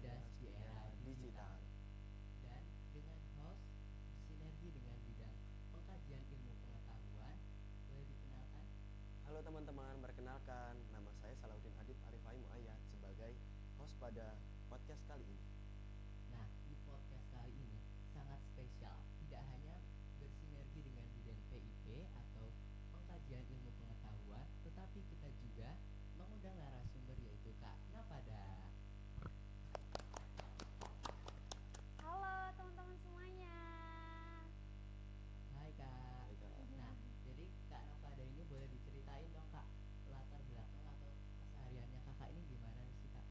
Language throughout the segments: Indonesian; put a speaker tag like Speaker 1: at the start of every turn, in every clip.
Speaker 1: cerdas di era digital. Dan dengan host bersinergi dengan bidang pengkajian ilmu pengetahuan, boleh dikenalkan?
Speaker 2: Halo teman-teman, perkenalkan nama saya Salahuddin Adib Arifai Muayyad sebagai host pada podcast kali ini.
Speaker 1: Nah, di podcast kali ini sangat spesial, tidak hanya bersinergi dengan bidang PIP atau pengkajian ilmu pengetahuan, tetapi kita juga mengundang narasumber yaitu Kak Napada.
Speaker 3: Halo teman-teman semuanya.
Speaker 1: Hai Kak.
Speaker 2: Hai, Kak.
Speaker 1: Nah, jadi Kak Napada ini boleh diceritain dong Kak, latar belakang atau kesehariannya Kakak ini gimana sih Kak?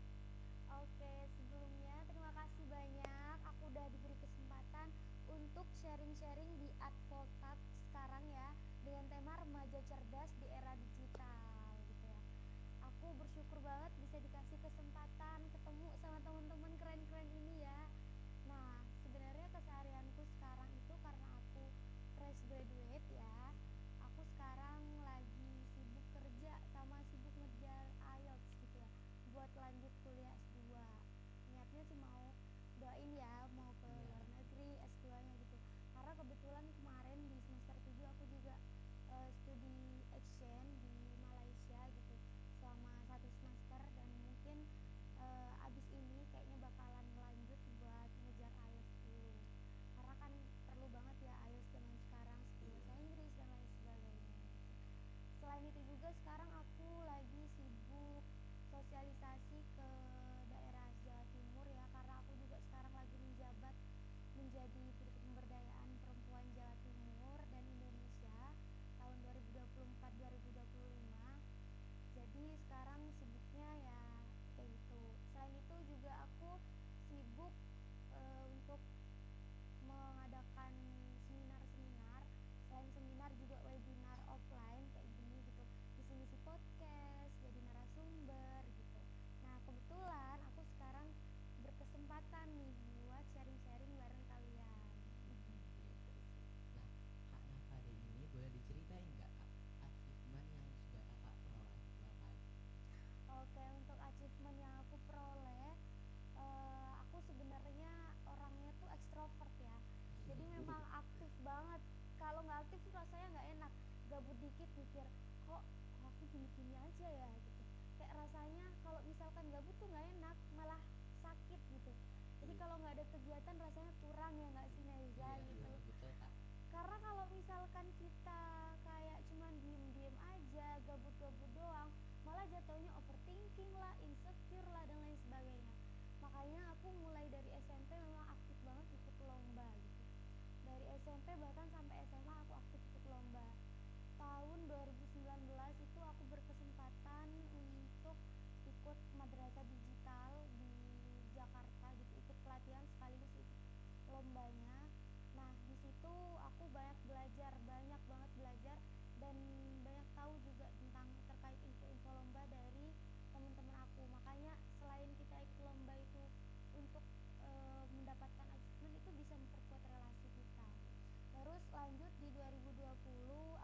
Speaker 3: Oke, sebelumnya terima kasih banyak aku udah diberi kesempatan untuk sharing-sharing di Advokat sekarang ya dengan tema remaja cerdas di era digital gitu ya. Aku bersyukur banget bisa dikasih kesempatan ketemu sama teman-teman keren-keren ini ya. Nah, sebenarnya keseharianku sekarang itu karena aku fresh graduate ya. Aku sekarang lagi sibuk kerja sama sibuk ngejar IELTS gitu ya buat lanjut kuliah S2. Niatnya sih mau doain ya mau ke
Speaker 1: Iya.
Speaker 3: luar negeri S2-nya gitu. Karena kebetulan kemarin di semester 7 aku juga studi exchange di Malaysia gitu selama 1 semester dan mungkin abis ini kayaknya bakalan lanjut buat ngejar IELTS dulu. Karena kan perlu banget ya IELTS zaman sekarang, skill bahasa Inggris dan lain sebagainya gitu. Selain itu juga sekarang aku lagi sibuk sosialisasi ke daerah Jawa Timur ya karena aku juga sekarang lagi menjabat menjadi pemberdayaan perempuan Jawa Timur dan Indonesia tahun 2024-2025. Jadi sekarang sibuknya ya kayak gitu. Selain itu juga aku sibuk untuk mengadakan seminar-seminar. Selain seminar juga webinar offline kayak gini gitu. Ngisi-ngisi podcast, jadi narasumber gitu. Nah, kebetulan aku sekarang berkesempatan nih buat sharing-sharing bareng kalian. Gitu sih.
Speaker 1: Nah, Kak Napada ini boleh diceritain nggak Kak achievement yang sudah Kakak peroleh itu apa aja?
Speaker 3: Oke, untuk achievement yang aku peroleh, aku sebenarnya orangnya tuh ekstrovert ya. Jadi memang aktif banget. Kalau nggak aktif tuh rasanya nggak enak. Gabut dikit mikir, kok aku gini-gini aja ya gitu. Kayak rasanya kalau misalkan gabut tuh nggak enak, malah sakit gitu. Jadi kalau nggak ada kegiatan rasanya kurang ya nggak sih Neza
Speaker 1: Iya,
Speaker 3: gitu.
Speaker 1: betul Kak.
Speaker 3: Karena kalau misalkan kita kayak cuman diem-diem aja, gabut-gabut doang, malah jatuhnya overthinking lah, insecure lah dan lain sebagainya. Makanya aku mulai dari SMP memang aktif banget ikut lomba gitu. Dari SMP bahkan sampai SMA aku aktif ikut lomba. Tahun 2019 itu aku berkesempatan untuk ikut madrasah digital di Jakarta gitu, ikut pelatihan sekaligus ikut lombanya. Nah, di situ aku banyak banget belajar dan banyak tahu juga tentang terkait info-info lomba dari teman-teman aku. Makanya selain kita ikut lomba itu untuk mendapatkan achievement itu bisa memperkuat relasi kita. Terus lanjut di 2020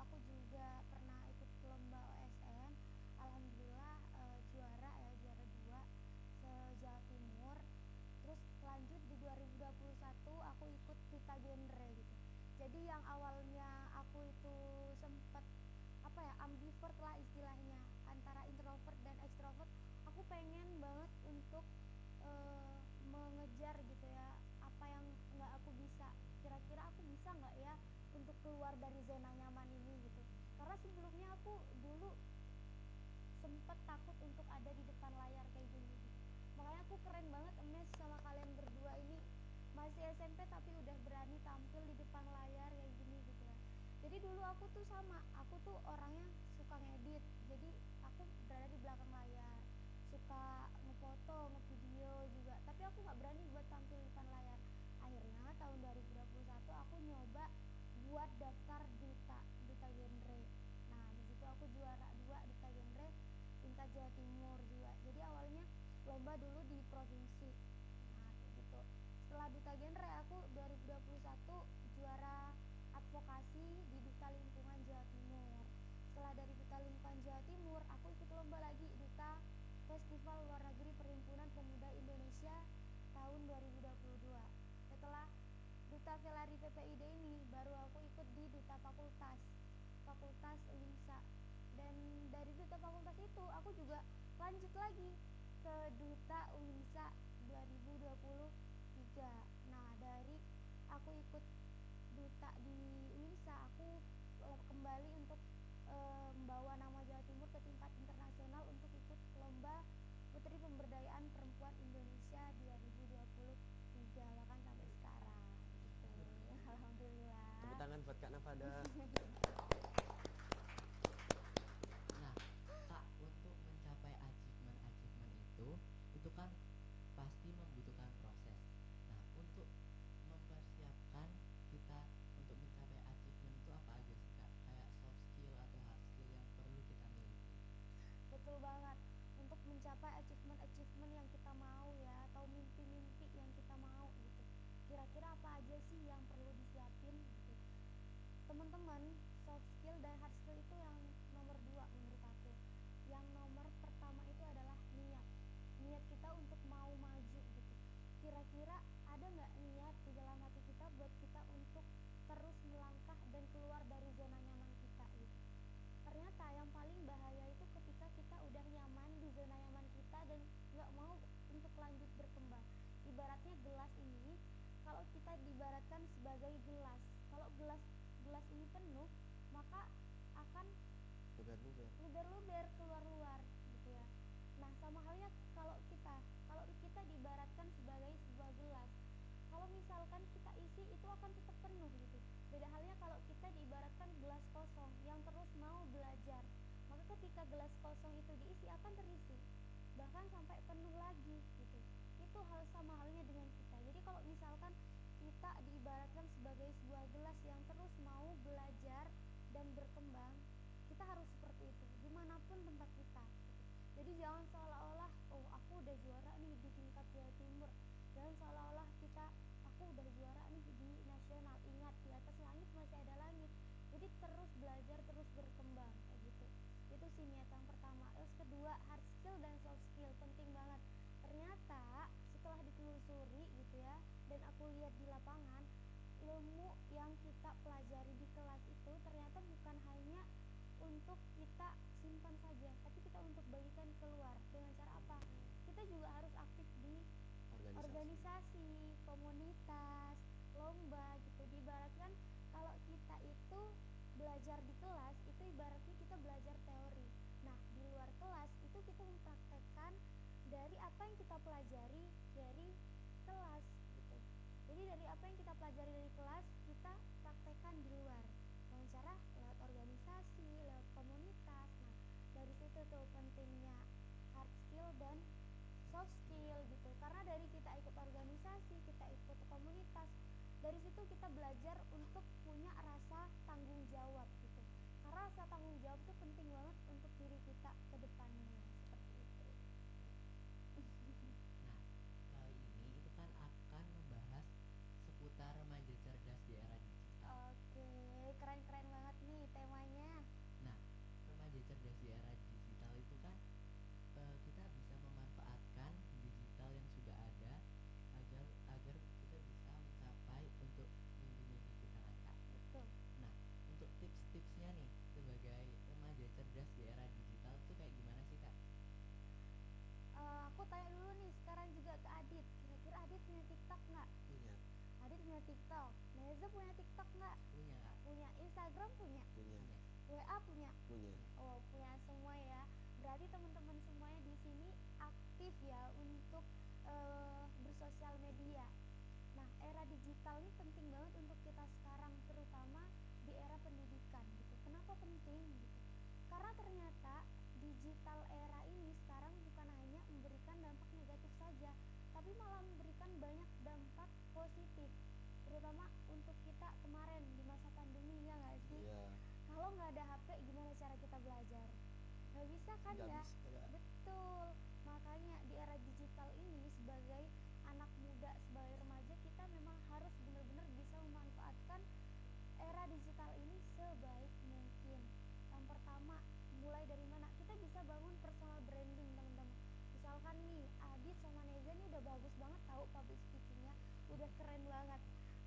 Speaker 3: aku juga pernah ikut lomba OSN. Alhamdulillah juara ya, juara 2 se-Jawa Timur. Terus lanjut di 2021 aku ikut Duta Genre gitu. Jadi yang awalnya aku itu sempet apa ya ambivert lah istilahnya antara introvert dan extrovert, aku pengen banget untuk mengejar gitu ya apa yang nggak aku bisa, kira-kira aku bisa nggak ya untuk keluar dari zona nyaman ini gitu. Karena sebelumnya aku dulu sempet takut untuk ada di depan layar kayak gini gitu. Makanya aku keren banget amazed sama kalian berdua ini masih SMP tapi udah berani tampil di depan layar kayak gini gitu ya. Jadi dulu aku tuh sama, aku tuh orangnya suka ngedit. Jadi aku berada di belakang layar, suka ngefoto, ngevideo juga. Tapi aku nggak berani buat tampil di depan layar. Akhirnya tahun 2021 aku nyoba buat daftar duta genre. Nah, di situ aku juara 2 duta genre tingkat Jawa Timur juga. Jadi awalnya lomba dulu di provinsi. Nah, kayak gitu. Setelah duta genre aku 2021 juara advokasi di duta lingkungan Jawa Timur. Setelah dari duta lingkungan Jawa Timur, aku ikut lomba lagi duta Festival Luar Negeri Perhimpunan Pemuda Indonesia dari duta fakultas itu aku juga lanjut lagi ke duta UNISA 2023. Nah, dari aku ikut duta di UNISA, aku kembali untuk membawa nama Jawa Timur ke tingkat internasional untuk ikut lomba Putri Pemberdayaan Perempuan Indonesia 2023, bahkan sampai sekarang gitu. Alhamdulillah.
Speaker 2: Tepuk tangan buat Kak Nafada.
Speaker 1: Nah, Kak, untuk mencapai achievement itu kan pasti membutuhkan proses. Nah, untuk mempersiapkan kita untuk mencapai achievement itu apa aja sih, Kak? Kayak soft skill atau hard skill yang perlu kita miliki.
Speaker 3: Betul banget. Untuk mencapai achievement yang kita mau ya, atau mimpi-mimpi yang kita mau gitu. Kira-kira apa aja sih yang perlu disiapin gitu. Teman-teman, soft skill dan hard skill itu yang nomor 2 menurut aku. Yang nomor pertama itu adalah niat. Niat kita untuk mau maju gitu. Kira-kira ada nggak niat di dalam hati kita buat kita untuk terus melangkah dan keluar dari zona nyaman kita gitu. Ternyata yang paling bahaya itu ketika kita udah nyaman di zona nyaman kita dan nggak mau untuk lanjut berkembang. Ibaratnya gelas ini, kalau kita diibaratkan sebagai gelas, kalau gelas ini penuh, maka akan luber-luber keluar-luar gitu ya. Nah, sama halnya kalau kita diibaratkan sebagai sebuah gelas, kalau misalkan kita isi itu akan tetap penuh gitu. Beda halnya kalau kita diibaratkan gelas kosong yang terus mau belajar, maka ketika gelas kosong itu diisi akan terisi bahkan sampai penuh lagi gitu. Itu sama halnya dengan kita. Jadi kalau misalkan kita diibaratkan sebagai sebuah gelas yang terus mau belajar dan berkembang, kita harus seperti itu dimanapun tempat kita gitu. Jadi jangan seolah-olah aku udah juara nih di tingkat Jawa Timur, jangan seolah-olah aku udah juara nih di nasional. Ingat, di atas langit masih ada langit. Jadi terus belajar, terus berkembang kayak gitu. Itu sih niat yang pertama. Terus kedua, hard skill dan soft skill penting banget. Ternyata setelah ditelusuri gitu ya, dan aku lihat di lapangan, ilmu yang kita pelajari di kelas itu ternyata bukan hanya untuk kita simpan saja, tapi kita untuk bagikan keluar. Dengan cara apa? Kita juga harus aktif di organisasi, komunitas, lomba gitu. Diibaratkan kalau kita itu belajar di kelas itu ibaratnya kita belajar teori. Nah, di luar kelas itu kita mempraktekkan dari apa yang kita pelajari dari kelas gitu. Jadi dari apa yang kita pelajari dari kelas kita praktekkan di luar dengan cara lewat organisasi, lewat komunitas. Nah, dari situ tuh pentingnya hard skill dan soft skill gitu. Karena dari kita ikut organisasi, kita ikut komunitas, dari situ kita belajar untuk punya rasa tanggung jawab gitu. Karena rasa tanggung jawab itu penting banget untuk diri kita ke depannya, seperti itu.
Speaker 1: Nah, kali ini itu kan akan membahas seputar remaja cerdas di era digital.
Speaker 3: Oke, keren-keren banget nih temanya.
Speaker 1: Nah, remaja cerdas di era digital itu kan kita bisa memanfaatkan digital yang sudah ada agar kita bisa mencapai untuk mimpi-mimpi kita kan, Kak.
Speaker 3: Betul.
Speaker 1: Nah, untuk tips-tipsnya nih sebagai remaja cerdas di era digital itu kayak gimana sih, Kak?
Speaker 3: Aku tanya dulu nih sekarang juga ke Adit. Kira-kira Adit punya TikTok nggak?
Speaker 2: Punya.
Speaker 3: Adit punya TikTok. Neza punya TikTok nggak?
Speaker 1: Punya, Kak.
Speaker 3: Punya. Instagram punya?
Speaker 2: Punya.
Speaker 3: WA punya?
Speaker 2: Punya.
Speaker 3: Oh, punya semua ya. Berarti teman-teman semuanya di sini aktif ya untuk bersosial media. Nah, era digital ini penting banget untuk kita sekarang, terutama di era pendidikan gitu. Kenapa penting gitu? Karena ternyata digital era ini sekarang bukan hanya memberikan dampak negatif saja, tapi malah memberikan banyak dampak positif, terutama untuk kita kemarin di masa pandemi, ya nggak sih?
Speaker 2: Iya.
Speaker 3: Kalau nggak ada HP gimana cara kita belajar? Nggak bisa kan
Speaker 2: Nggak
Speaker 3: ya?
Speaker 2: bisa.
Speaker 3: Betul. Makanya di era digital ini sebagai anak muda, sebagai remaja, kita memang harus benar-benar bisa memanfaatkan era digital ini sebaik mungkin. Yang pertama, mulai dari mana? Kita bisa bangun personal branding, teman-teman. Misalkan nih, Adit sama Neza nih udah bagus banget tahu public speakingnya, udah keren banget.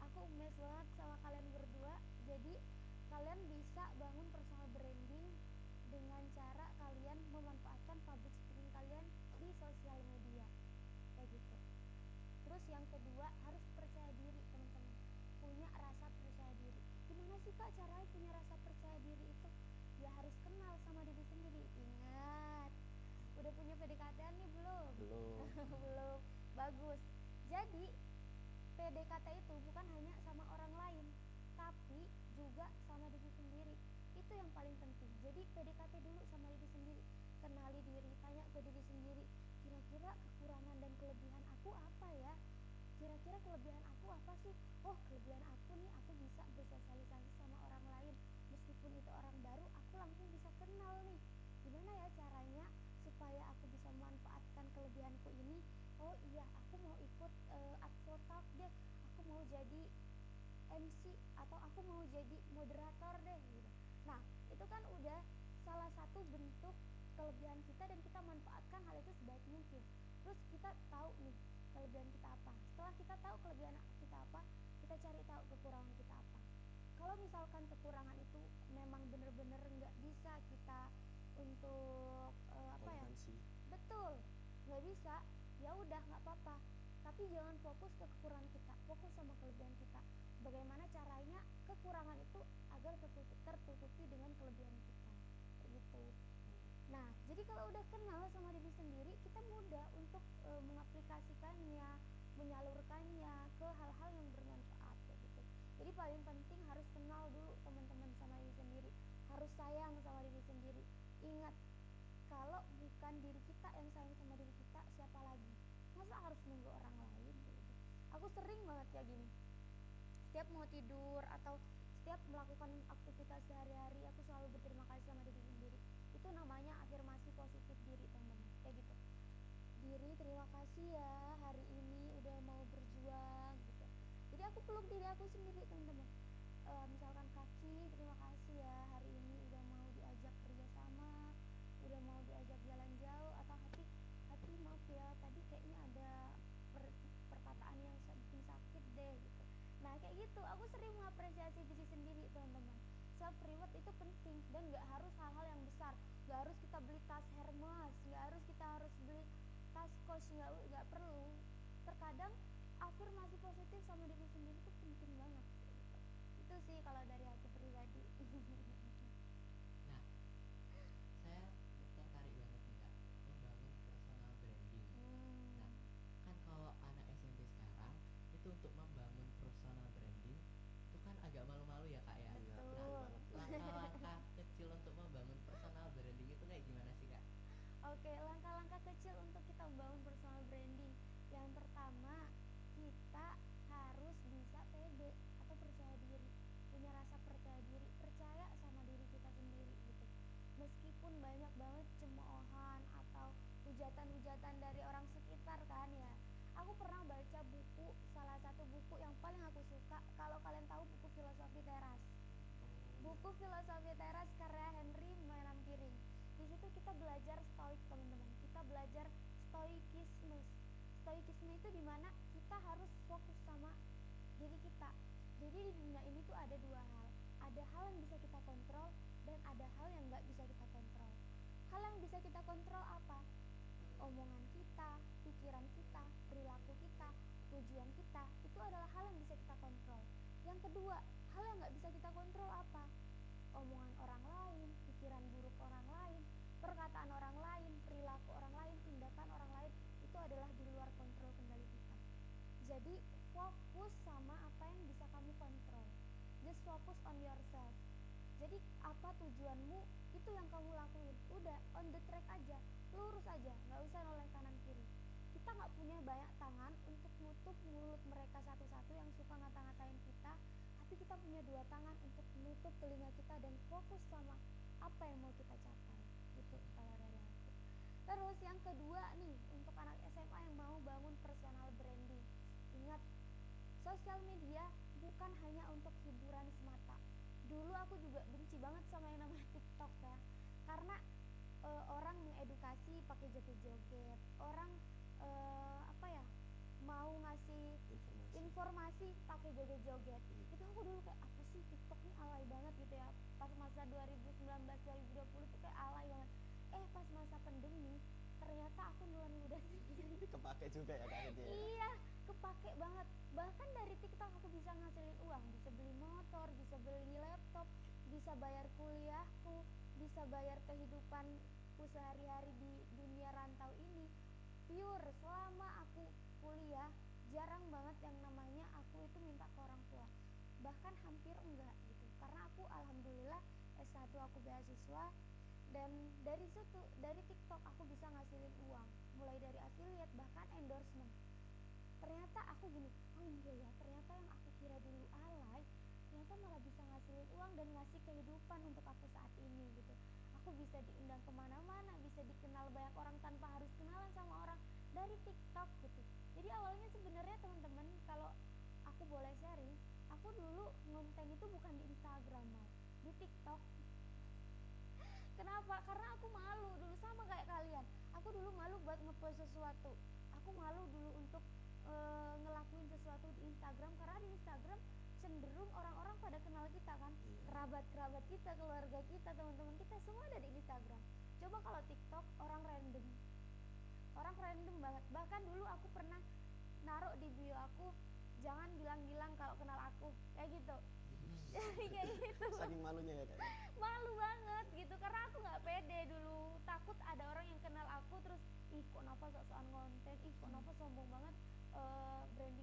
Speaker 3: Aku amazed banget sama kalian berdua. Jadi kalian bisa bangun personal branding dengan cara kalian memanfaatkan public speaking kalian di sosial media kayak gitu. Terus yang kedua, harus percaya diri teman-teman, punya rasa percaya diri. Gimana sih kak caranya punya rasa percaya diri itu? Ya harus kenal sama diri sendiri. Ingat, udah punya PDKT-an nih belum?
Speaker 2: Belum.
Speaker 3: Belum. Bagus. Jadi PDKT itu bukan hanya sama orang lain, tapi juga sama diri sendiri. Itu yang paling penting. Jadi PDKT dulu sama diri sendiri, kenali diri, tanya ke diri sendiri, kira-kira kekurangan dan kelebihan aku apa ya? Kira-kira kelebihan aku apa sih? Oh, kelebihan aku nih, aku bisa bersosialisasi sama orang lain. Meskipun itu orang baru, aku langsung bisa kenal nih. Gimana ya caranya supaya aku bisa memanfaatkan kelebihanku ini? Oh iya, aku mau ikut advotalk deh. Aku mau jadi MC atau aku mau jadi moderator deh gitu. Nah, itu kan udah salah satu bentuk kelebihan kita dan kita manfaatkan hal itu sebaik mungkin. Terus kita tahu nih kelebihan kita apa. Setelah kita tahu kelebihan kita apa, kita cari tahu kekurangan kita apa. Kalau misalkan kekurangan itu memang benar-benar nggak bisa kita untuk
Speaker 2: Toleransi.
Speaker 3: betul, nggak bisa, ya udah nggak apa-apa. Tapi jangan fokus ke kekurangan kita, fokus sama kelebihan kita. Bagaimana caranya kekurangan itu agar tertutupi dengan kelebihan kita, gitu. Nah, jadi kalau udah kenal sama diri sendiri, kita mudah untuk mengaplikasikannya, menyalurkannya ke hal-hal yang bermanfaat, gitu. Jadi paling penting harus kenal dulu teman-teman sama diri sendiri, harus sayang sama diri sendiri. Ingat, kalau bukan diri kita yang sayang sama diri kita, siapa lagi? Masa harus nunggu orang lain gitu. Aku sering banget kayak gini. Setiap mau tidur atau setiap melakukan aktivitas sehari-hari, aku selalu berterima kasih sama diri sendiri. Itu namanya afirmasi positif diri, teman-teman. Kayak gitu. Diri, terima kasih ya hari ini udah mau berjuang gitu. Jadi aku peluk diri aku sendiri, teman-teman. Misalkan kaki, terima kasih ya hari ini udah mau diajak kerja sama, udah mau diajak jalan jauh. Atau hati maaf ya tadi kayaknya ada perkataan yang bikin sakit deh gitu. Nah kayak gitu, aku sering mengapresiasi diri sendiri, teman-teman. Self reward itu penting dan nggak harus hal-hal yang besar, nggak harus kita beli tas Hermes, nggak harus kita beli tas Coach, nggak perlu. Terkadang afirmasi positif sama diri sendiri itu penting banget gitu. Itu sih kalau dari aku pribadi.
Speaker 1: Nah, saya tertarik banget nih kak, membangun personal branding. Nah, kan kalau anak SMP sekarang itu untuk membangun personal branding itu kan agak malu-malu ya kak ya.
Speaker 2: Iya,
Speaker 3: Betul.
Speaker 2: betul banget.
Speaker 1: Langkah-langkah kecil untuk membangun personal branding itu kayak gimana sih kak?
Speaker 3: Oke, langkah-langkah kecil untuk kita membangun personal branding. Yang pertama, kita harus bisa pede atau percaya diri, punya rasa percaya diri, percaya sama diri kita sendiri gitu. Meskipun banyak banget cemoohan atau hujatan-hujatan dari orang sekitar kan ya. Aku pernah baca buku, salah satu buku yang paling aku suka, kalau kalian tahu buku Filosofi Teras. Buku Filosofi Teras karya Henry Manampiring. Di situ kita belajar stoik, teman-teman. Kita belajar stoikisme. Stoikisme itu dimana kita harus fokus sama diri kita. Jadi di dunia ini tuh ada dua hal. Ada hal yang bisa kita kontrol dan ada hal yang nggak bisa kita kontrol. Hal yang bisa kita kontrol apa? Omongan kita, pikiran kita, perilaku kita, tujuan kita. Itu adalah hal yang bisa kita kontrol. Yang kedua, hal yang nggak bisa kita kontrol apa? Omongan orang lain, pikiran buruk orang lain, perkataan orang lain, perilaku orang lain, tindakan orang lain. Itu adalah di luar kontrol kendali kita. Jadi fokus sama apa yang bisa kamu kontrol. Just focus on yourself. Jadi apa tujuanmu, itu yang kamu lakuin. Udah on the track aja, lurus aja, nggak usah noleh kanan kiri. Kita nggak punya banyak tangan untuk nutup mulut mereka satu-satu yang suka ngata-ngatain kita, tapi kita punya dua tangan untuk menutup telinga kita dan fokus sama apa yang mau kita capai. Gitu kalau dari aku. Terus yang kedua nih, untuk anak SMA yang mau bangun personal branding, ingat, sosial media bukan hanya untuk hiburan semata. Dulu aku juga benci banget sama yang namanya TikTok ya, karena orang mengedukasi pakai joget-joget, orang mau ngasih informasi pakai joget-joget. Itu aku dulu kayak apa sih, TikTok nih alay banget gitu ya. Pas masa 2019 2020 tuh kayak alay banget. Pas pas masa pandemi ternyata aku nelan ludah sendiri.
Speaker 2: Kepake juga ya Kak Hedi ya?
Speaker 3: Iya, kepake banget. Bahkan dari TikTok aku bisa ngasilin uang, bisa beli motor, bisa beli laptop, bisa bayar kuliahku, bisa bayar kehidupanku sehari-hari di dunia rantau ini. Pure selama aku kuliah jarang banget yang namanya aku itu minta ke orang tua. Bahkan hampir enggak gitu. Karena aku alhamdulillah S1 aku beasiswa, dan dari situ, dari TikTok aku bisa ngasilin uang, mulai dari affiliate bahkan endorsement. Ternyata aku gini, oh iya ya, ternyata yang aku kira dulu alay ternyata malah bisa ngasilin uang dan ngasih kehidupan untuk aku saat ini gitu. Aku bisa diundang kemana-mana, bisa dikenal banyak orang tanpa harus kenalan sama orang dari TikTok gitu. Jadi awalnya sebenarnya teman-teman, kalau aku boleh sharing, aku dulu ngonten itu bukan di Instagram, mal di TikTok. Kenapa? Karena aku malu dulu, sama kayak kalian. Aku dulu malu buat ngepost sesuatu. Aku malu dulu untuk ngelakuin sesuatu di Instagram, karena di Instagram cenderung orang-orang pada kenal kita kan, kerabat-kerabat kita, keluarga kita, teman-teman kita semua ada di Instagram. Coba kalau TikTok orang random banget. Bahkan dulu aku pernah naruh di bio aku, jangan bilang-bilang kalau kenal aku, kayak gitu. Jadi kayak gitu.
Speaker 2: Saking malunya ya Kak?
Speaker 3: Malu banget gitu, karena aku nggak pede dulu, takut ada orang yang kenal aku terus, ih kok Nafa sok-sokan konten, ih kok Nafa sombong banget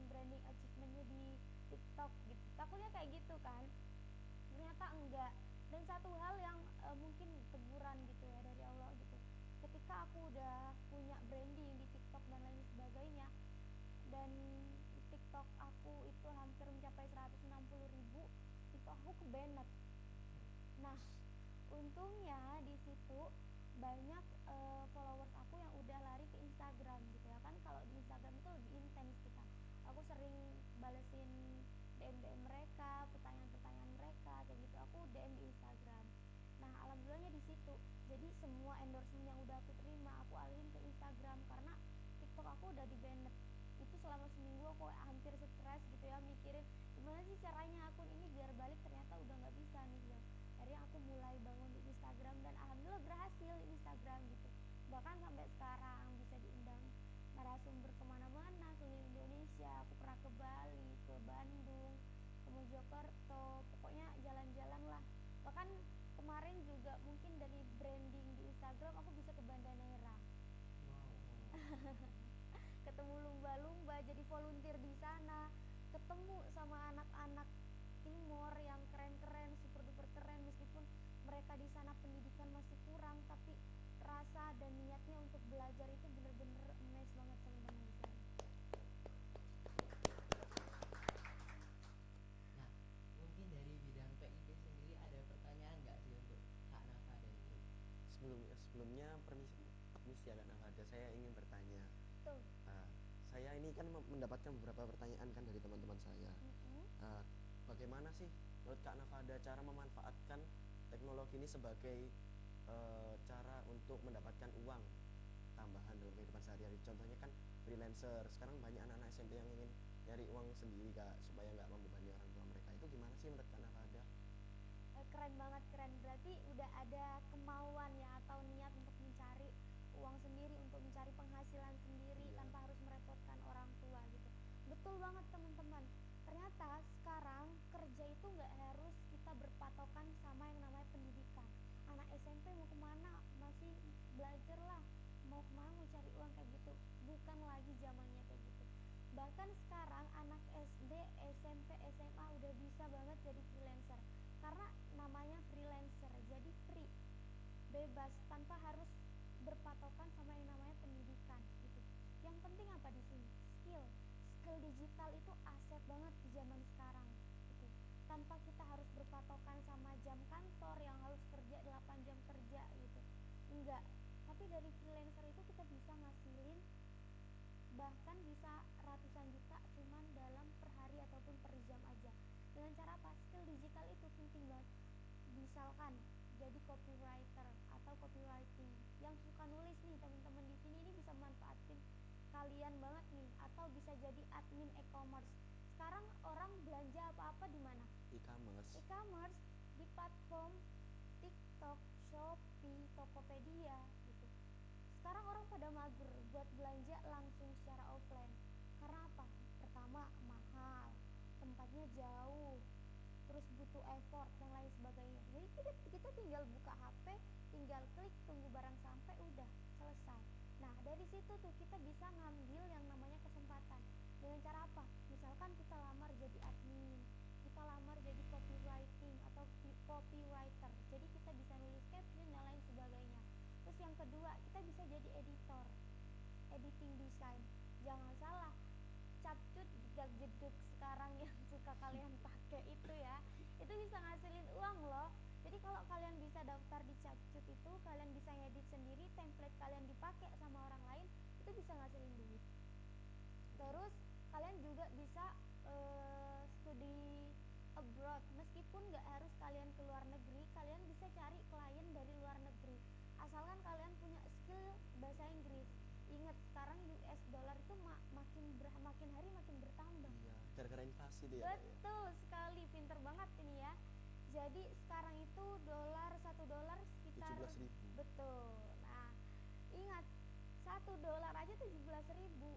Speaker 3: branding achievementnya di TikTok gitu, takutnya kayak gitu kan. Ternyata enggak. Dan satu hal yang mungkin teguran gitu ya dari Allah gitu, ketika aku udah punya branding di TikTok dan lain sebagainya, dan TikTok aku itu hampir mencapai 160.000, TikTok aku kebanet. Nah, untungnya di situ banyak followers aku yang udah lari ke Instagram gitu ya kan. Kalau di Instagram itu lebih intens kita. Aku sering balesin DM mereka, pertanyaan-pertanyaan mereka kayak gitu. Aku DM di Instagram. Nah, alhamdulillahnya di situ. Jadi semua endorsement yang udah aku terima aku alihin ke Instagram, karena TikTok aku udah di banned. Itu selama seminggu aku hampir stres gitu ya, mikirin gimana sih caranya akun ini biar balik, ternyata udah nggak bisa nih ya. Akhirnya aku mulai bangun di Instagram dan alhamdulillah berhasil di Instagram gitu. Bahkan sampai sekarang bisa diundang narasumber kemana-mana keliling Indonesia. Aku pernah ke Bali, ke Bandung, ke Mojokerto, pokoknya jalan-jalan lah. Bahkan kemarin juga mungkin dari branding di Instagram aku bisa ke Banda Neira. Ketemu lumba-lumba, jadi volunteer di sana, ketemu sama anak-anak Timor yang keren-keren, super duper keren, meskipun mereka di sana pendidikan masih kurang, tapi rasa dan niatnya untuk belajar itu bener-bener amazed banget teman-teman di sana.
Speaker 1: Nah, mungkin dari bidang PIP sendiri ada pertanyaan nggak sih untuk Kak Nafa dan Tri?
Speaker 2: Sebelumnya permisi ya Kak Nafada, saya ingin bertanya.
Speaker 3: Tuh.
Speaker 2: Saya ini kan mendapatkan beberapa pertanyaan kan dari teman-teman saya. Bagaimana sih menurut Kak Nafada cara memanfaatkan teknologi ini sebagai cara untuk mendapatkan uang tambahan dalam kehidupan sehari-hari? Contohnya kan freelancer. Sekarang banyak anak-anak SMP yang ingin nyari uang sendiri Kak, supaya nggak membebani orang tua mereka. Itu gimana sih menurut Kak Nafada?
Speaker 3: Keren banget, keren. Berarti udah ada kemauan ya atau niat untuk mencari uang sendiri, untuk mencari penghasilan sendiri tanpa harus merepotkan orang tua gitu. Betul banget teman-teman. Ternyata sekarang kerja itu nggak harus kita berpatokan sama yang namanya pendidikan. Anak SMP mau kemana, masih belajar lah, mau kemana mau cari uang kayak gitu. Bukan lagi zamannya kayak gitu. Bahkan sekarang anak SD, SMP, SMA udah bisa banget jadi freelancer. Karena namanya freelancer, jadi free, bebas, tanpa harus berpatokan sama yang namanya pendidikan gitu. Yang penting apa di sini? Skill digital itu aset banget di zaman sekarang gitu. Tanpa kita harus berpatokan sama jam kantor yang harus kerja 8 jam kerja gitu. Enggak. Tapi dari freelancer itu kita bisa ngasilin bahkan bisa ratusan juta cuman dalam per hari ataupun per jam aja. Dengan cara apa? Skill digital itu penting banget. Misalkan jadi copywriter atau copywriting, yang suka nulis nih teman-teman di sini, ini bisa manfaatin kalian banget nih. Atau bisa jadi admin e-commerce. Sekarang orang belanja apa-apa di mana? E-commerce di platform TikTok, Shopee, Tokopedia gitu. pada mager buat belanja langsung secara offline. Karena apa? Pertama, mahal, tempatnya jauh, terus butuh effort dan lain sebagainya. Jadi kita tinggal buka HP, tinggal klik, tunggu barang sampai, udah selesai. Nah, dari situ tuh kita bisa ngambil yang namanya kesempatan. Dengan cara apa? Misalkan kita lamar jadi admin, kita lamar jadi copywriting atau copywriter. Jadi kita bisa nulis caption dan lain sebagainya. Terus yang kedua, kita bisa jadi editor, editing design. Jangan salah, capcut jedak jeduk sekarang yang suka kalian pakai itu ya, itu bisa ngasilin uang loh. Jadi kalau kalian bisa daftar di capcut itu, kalian bisa ngedit sendiri, template kalian dipakai sama orang lain, itu bisa ngasilin duit. Terus kalian juga bisa studi abroad, meskipun nggak harus kalian ke luar negeri, kalian bisa cari klien dari luar negeri asalkan kalian punya skill bahasa Inggris. Ingat sekarang US dollar itu makin hari makin bertambah.
Speaker 2: Iya, gara-gara inflasi dia.
Speaker 3: Betul sekali, pinter banget ini ya. Jadi sekarang itu $1 sekitar
Speaker 2: 17.000.
Speaker 3: Betul. Nah, ingat $1 aja 17.000.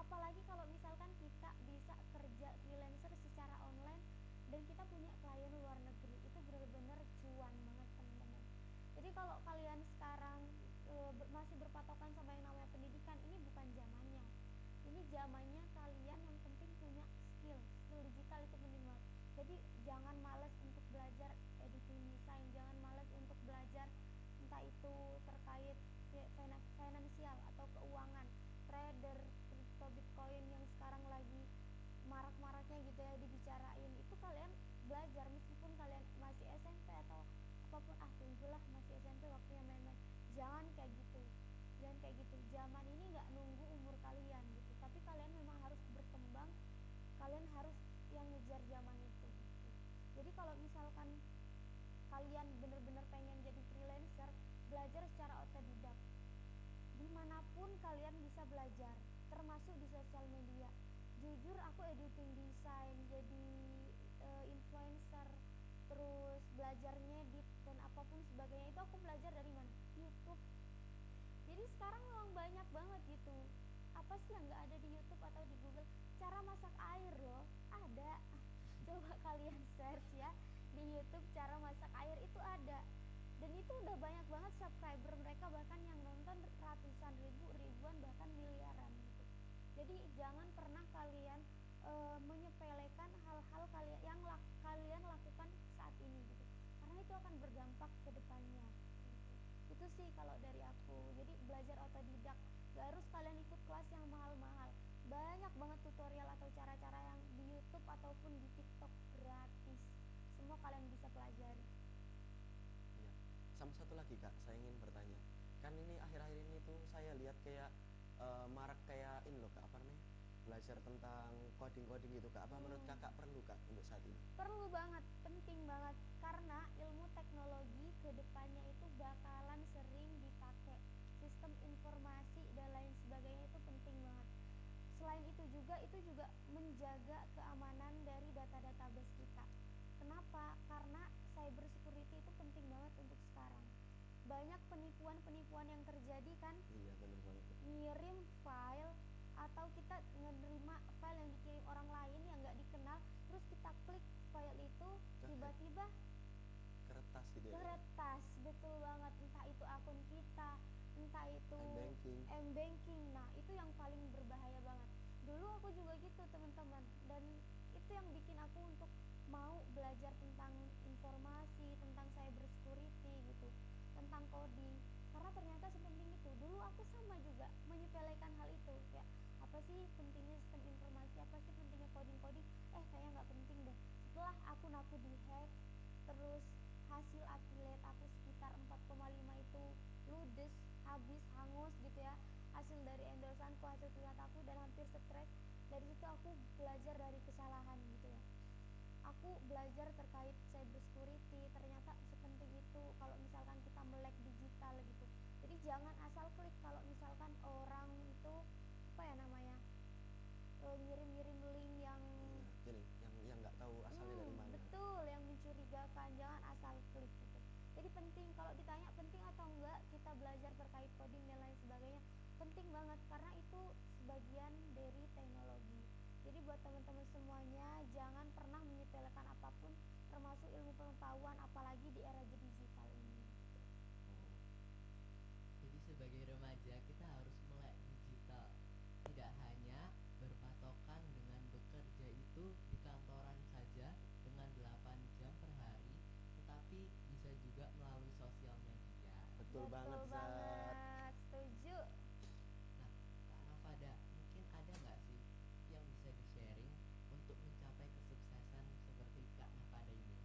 Speaker 3: Apalagi kalau misalkan kita bisa kerja freelancer secara online dan kita punya klien luar negeri, itu benar-benar cuan banget teman-teman. Jadi kalau kalian sekarang masih berpatokan sama yang namanya pendidikan, ini bukan zamannya. Ini zamannya kalian yang penting punya skill digital, itu penting banget. Jadi jangan malas untuk belajar editing design, jangan malas untuk belajar entah itu terkait finansial atau keuangan, trader, kripto, bitcoin yang sekarang lagi marak-maraknya gitu ya dibicarain. Itu kalian belajar meskipun kalian masih SMP atau apapun, tunggulah masih SMP waktunya main-main. Jangan kayak gitu, zaman ini nggak nunggu umur kalian gitu, tapi kalian memang harus berkembang, kalian harus yang ngejar zaman itu gitu. Jadi kalau misalkan kalian bener-bener pengen jadi freelancer, belajar secara otodidak, dimanapun kalian bisa belajar, termasuk di sosial media. Jujur aku editing design, jadi influencer, terus belajar ngedit dan apapun sebagainya, itu aku belajar dari mana? YouTube. Jadi sekarang memang banyak banget gitu. Apa sih yang nggak ada di YouTube atau di Google? Cara masak air loh, ada. Coba kalian search ya di YouTube, cara masak air itu ada. Dan itu udah banyak banget subscriber mereka, bahkan yang nonton ratusan ribu, ribuan, bahkan miliaran gitu. Jadi jangan pernah kalian menyepelekan hal-hal kalian kalian lakukan saat ini gitu, karena itu akan berdampak ke depannya gitu. Itu sih kalau dari aku. Jadi belajar otodidak, gak harus kalian ikut kelas yang mahal-mahal. Banyak banget tutorial atau cara-cara yang di YouTube ataupun di TikTok gratis, semua kalian bisa pelajari.
Speaker 2: Ya. Sama satu lagi Kak, saya ingin bertanya. Kan ini akhir-akhir ini tuh saya lihat kayak marak kayak ini loh Kak, apa namanya? Belajar tentang coding-coding gitu Kak. Apa menurut Kakak perlu Kak untuk saat ini?
Speaker 3: Perlu banget, penting banget, karena ilmu teknologi kedepannya itu bakalan sering dipakai. Sistem informasi dan lain sebagainya itu penting banget. Selain itu juga menjaga keamanan dari data-database kita. Kenapa? Karena cyber security itu penting banget untuk sekarang. Banyak penipuan-penipuan yang terjadi kan.
Speaker 2: Iya benar banget.
Speaker 3: Ngirim file atau kita menerima file yang dikirim orang lain yang nggak dikenal, terus kita klik file itu, tiba-tiba
Speaker 2: Kertas gitu ya.
Speaker 3: Kertas, betul banget. Entah itu akun kita, entah itu m-banking. Nah, itu yang paling berbahaya banget. Dulu aku juga gitu teman-teman, dan itu yang bikin aku untuk mau belajar tentang informasi, tentang cyber security gitu, tentang coding, karena ternyata sepenting itu. Dulu aku sama juga menyepelekan hal itu, kayak apa sih pentingnya sistem informasi, apa sih pentingnya coding, kayaknya nggak penting deh. Setelah akun aku dihack, terus hasil affiliate aku sekitar 4,5 itu ludes, habis, hangus gitu ya, hasil dari endorsanku, hasil affiliate aku, dan hampir stres. Dari situ aku belajar dari kesalahan gitu ya, aku belajar terkait cyber security, ternyata sepenting itu kalau misalkan kita melek digital gitu. Jadi jangan asal klik kalau misalkan orang itu apa ya namanya, ngirim-ngirim link yang
Speaker 2: gini, yang nggak tahu asalnya dari mana.
Speaker 3: Betul, yang mencurigakan, jangan asal klik gitu. Jadi penting, kalau ditanya penting atau enggak kita belajar terkait coding dan lain sebagainya, banget karena itu sebagian dari teknologi. Jadi buat teman-teman semuanya jangan pernah menyepelekan apapun termasuk ilmu pengetahuan apalagi di era digital ini.
Speaker 1: Jadi sebagai remaja kita harus melek digital. Tidak hanya berpatokan dengan bekerja itu di kantoran saja dengan 8 jam per hari, tetapi bisa juga melalui sosial media.
Speaker 2: Betul banget, Zat.
Speaker 3: banget, setuju.
Speaker 1: Nah, Kak Navada, mungkin ada nggak sih yang bisa di-sharing untuk mencapai kesuksesan seperti Kak Navada ini?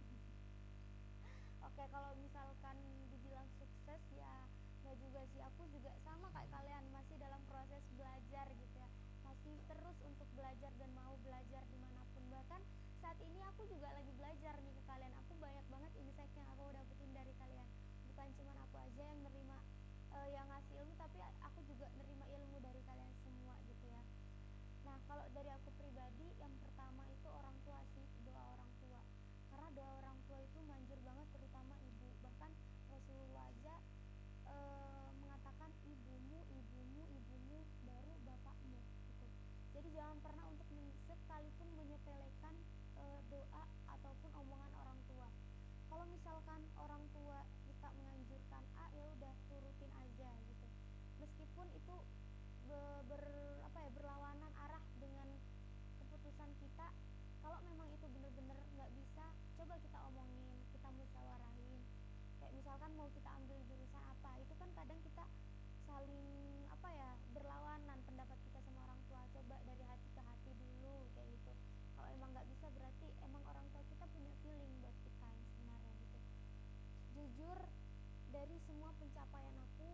Speaker 3: Oke, kalau misalkan dibilang sukses ya nggak juga sih. Aku juga sama kayak kalian masih dalam proses belajar gitu ya. Masih terus untuk belajar dan mau belajar dimanapun. Bahkan saat ini aku juga lagi belajar nih ke kalian. Aku banyak banget insight yang aku dapetin dari kalian. Bukan cuma aku aja yang nerima yang ngasih ilmu, tapi aku juga nerima ilmu dari kalian semua gitu ya. Nah, kalau dari aku pribadi, yang pertama itu orang tua sih, doa orang tua. Karena doa orang tua itu manjur banget, terutama ibu. Bahkan Rasulullah aja mengatakan ibumu, ibumu, ibumu, baru bapakmu gitu. Jadi jangan pernah untuk sekalipun menyepelekan doa ataupun omongan orang tua. Kalau misalkan orang tua kita menganjurkan A, ya udah turutin aja gitu. Meskipun itu berlawanan arah dengan keputusan kita, kalau memang itu benar-benar nggak bisa, coba kita omongin, kita musyawarahin. Kayak misalkan mau kita ambil jurusan apa, itu kan kadang kita saling berlawanan pendapat kita sama orang tua. Coba dari hati ke hati dulu kayak gitu. Kalau emang nggak bisa, berarti emang orang tua kita punya feeling buat kita yang sebenarnya gitu. Jujur, dari semua pencapaian aku,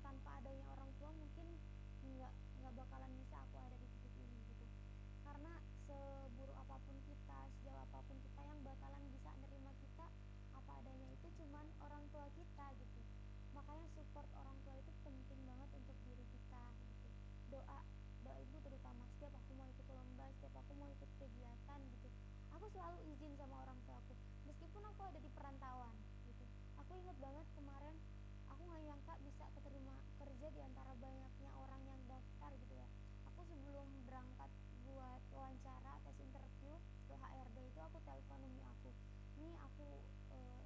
Speaker 3: tanpa adanya orang tua mungkin nggak bakalan bisa aku ada di titik ini gitu. Karena seburuk apapun kita, sejauh apapun kita, yang bakalan bisa nerima kita apa adanya itu cuman orang tua kita gitu. Makanya support orang tua itu penting banget untuk diri kita gitu. Doa doa ibu terutama, setiap aku mau ikut lomba, setiap aku mau ikut kegiatan gitu, aku selalu izin sama orang tua aku, meskipun aku ada di perantauan gitu. Aku ingat banget kemarin, aku nggak nyangka bisa keterima kerja di antara banyaknya orang yang daftar gitu ya. Aku sebelum berangkat buat wawancara tes interview ke HRD itu, aku telepon umi aku, nih aku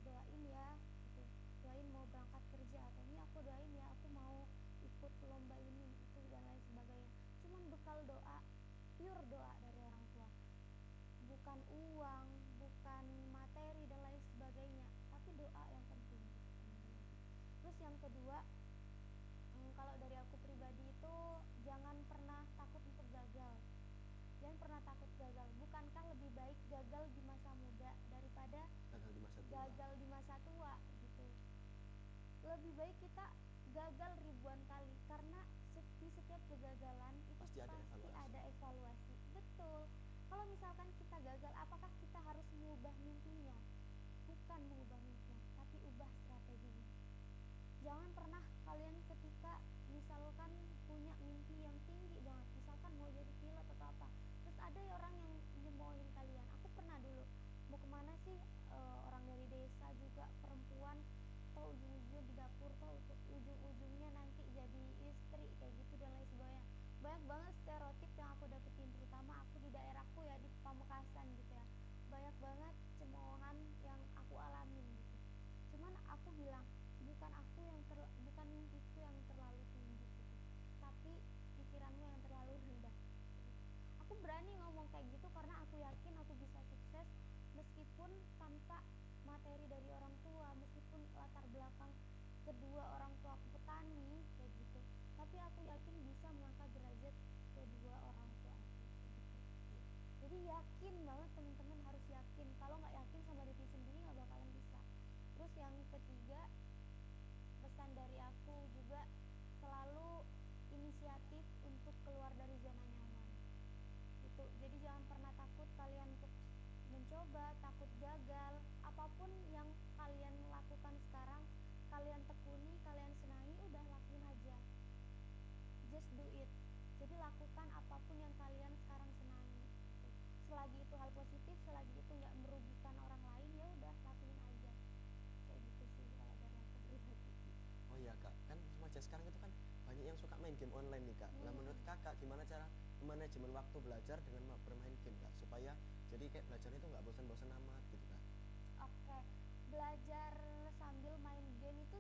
Speaker 3: doain ya gitu, doain mau berangkat kerja, atau nih aku doain ya aku mau ikut lomba ini itu dan lain sebagainya. Cuman bekal doa, pure doa dari orang tua, bukan uang, bukan materi dan lain sebagainya, tapi doa yang penting gitu, teman-teman. Terus yang kedua, kalau dari aku pribadi itu jangan pernah takut untuk gagal. Jangan pernah takut gagal. Bukankah lebih baik gagal di masa muda daripada gagal di masa tua gitu. Lebih baik kita gagal ribuan kali, karena di setiap kegagalan itu
Speaker 2: Pasti ada
Speaker 3: evaluasi. Betul. Kalau misalkan kita gagal, apakah kita harus mengubah mimpinya? Bukan mengubah mimpinya, tapi ubah strateginya. Jangan pernah kalian ketika misalkan punya mimpi yang tinggi banget, misalkan mau jadi pilot atau apa, terus ada orang yang nyemolin kalian. Aku pernah dulu, mau kemana sih, orang dari desa juga, perempuan, toh ujung-ujungnya di dapur, toh ujung-ujungnya nanti jadi istri kayak gitu dan lain sebagainya. Banyak banget stereotip yang aku dapetin, terutama aku di daerahku ya, di Pamekasan gitu ya. Banyak banget cemoohan yang aku alamin gitu. Cuman aku bilang, bukan mimpiku yang terlalu tinggi gitu, tapi pikiranmu yang terlalu rendah gitu. Aku berani ngomong kayak gitu karena aku yakin aku bisa sukses meskipun tanpa materi dari orang tua, meskipun latar belakang kedua orang tua aku petani kayak gitu, tapi aku yakin bisa mengangkat derajat kedua orang tua aku kayak gitu. Jadi yakin banget, teman-teman harus yakin. Kalau nggak yakin sama diri sendiri nggak bakalan bisa. Terus yang ketiga, pesan dari aku juga, selalu inisiatif untuk keluar dari zona nyaman gitu. Jadi jangan pernah takut kalian untuk mencoba, takut gagal. Apapun yang kalian lakukan sekarang, kalian tekuni, kalian senangi, udah lakuin aja, just do it. Jadi lakukan apapun yang kalian sekarang senangi gitu. Selagi itu hal positif, selagi itu nggak merugikan orang lain, ya udah lakuin aja kayak gitu sih kalau dari aku pribadi.
Speaker 2: Oh iya Kak, kan remaja sekarang itu kan banyak yang suka main game online nih kak. Nah menurut kakak gimana cara manajemen waktu belajar dengan bermain game kak, supaya jadi kayak belajarnya itu nggak bosan-bosan amat gitu kak?
Speaker 3: Oke, belajar sambil main game itu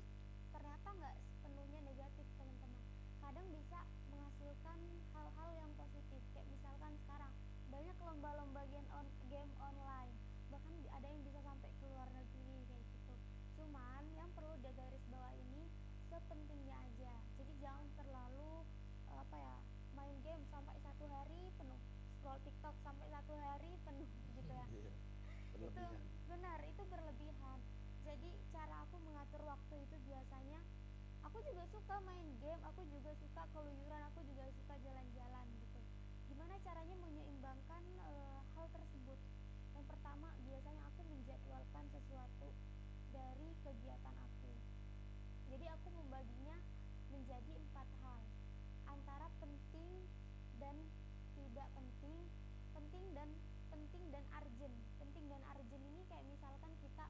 Speaker 3: ternyata nggak sepenuhnya negatif teman-teman. Kadang bisa menghasilkan hal-hal yang positif. Kayak misalkan sekarang banyak lomba-lomba game online, bahkan ada yang bisa sampai ke luar negeri kayak gitu. Cuman yang perlu digaris bawah ini sepentingnya aja. Jadi jangan terlalu apa ya, main game sampai satu hari penuh, scroll TikTok sampai satu hari penuh gitu ya.
Speaker 2: Iya,
Speaker 3: Itu
Speaker 2: berlebihan.
Speaker 3: benar, itu berlebihan. Jadi cara aku mengatur waktu itu biasanya, aku juga suka main game, aku juga suka keluyuran, aku juga suka jalan-jalan gitu. Gimana caranya menyeimbangkan hal tersebut? Yang pertama, biasanya aku menjadwalkan sesuatu dari kegiatan aku. Jadi aku membaginya menjadi 4 hal, antara penting dan tidak penting, penting dan urgent. Penting dan urgent ini kayak misalkan kita